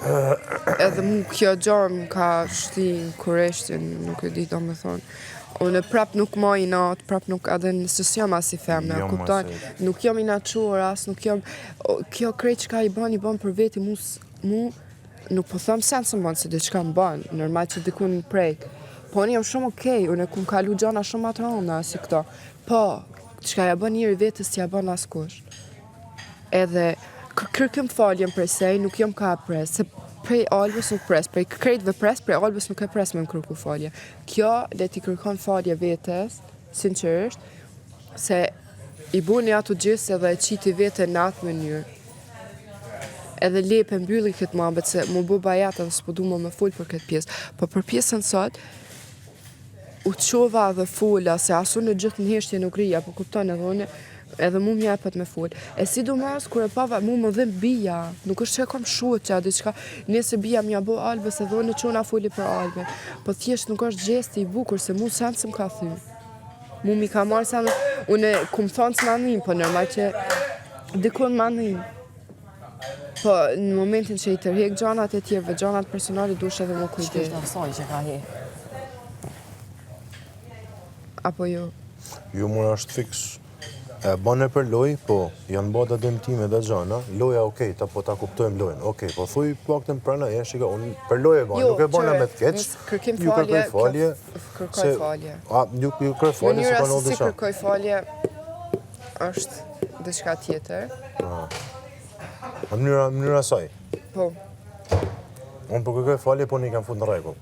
Edhe mu kjo gjarë ka shti në kureshtin, nuk e di do me thonë. Unë prap nuk moj natë, prap nuk edhe nësës jam as i femne, kupton? Nuk jam i naquar as, nuk jam... Kjo krejt që ka i ban për veti, mu nuk po thëmë sen se mbanë se diçka më banë, normal që dikun në prejk. Po unë jam shumë okej, unë kum kalu gjana shumë atë rona, si këto. Po, qka ja bën njëri vetës, ja bën askush. Edhe, kërkëm faljem prej sej, nuk jam ka pres, se prej albës nuk pres, prej krejtve pres, prej albës nuk e pres me më kërku falje. Kjo, le ti kërkon falje vetës, sinqerisht, se i buni ato gjithë edhe e qiti vete në atë mënyrë. Edhe lepe mbylli këtë muhabet se mu bu bajat edhe s'po du me full për këtë pjesë. Po për pjesën sot, u qova dhe fulla, se asu në gjithë në heshtje nuk rija, po kupton edhe mu mjepet me full. E si du mas, kur e pava, mu më dhim bia, nuk është që e kom shuqa, diçka, nëse bia mja bo albës edhe unë qona fulli për albën. Po thjesht nuk është gjesti i bukur, se mu sen se më ka thy. Mu mi ka marrë sen, unë kum thonë që manim, po normal që dikun manim. Po, në momentin që i tërhek gjanat e tjerve, gjanat personali dush edhe më kujdes. Që është asaj që ka he? Apo jo? Jo, mura është fix. E bane për loj, po, janë bada dëmtime dhe gjana, loja okej, po ta kuptojmë lojën, okej, po thuj pakten prana, shika, unë për loj e bane, nuk e bane me të keq, kërkim ju kërkoj falje, kërkoj falje. Ju kërkoj falje se ka në Mënyra si kërkoj falje është diçka tjetër. Mënyra saj? Po. Unë për kërkoj falje, po një kam fut në rregull.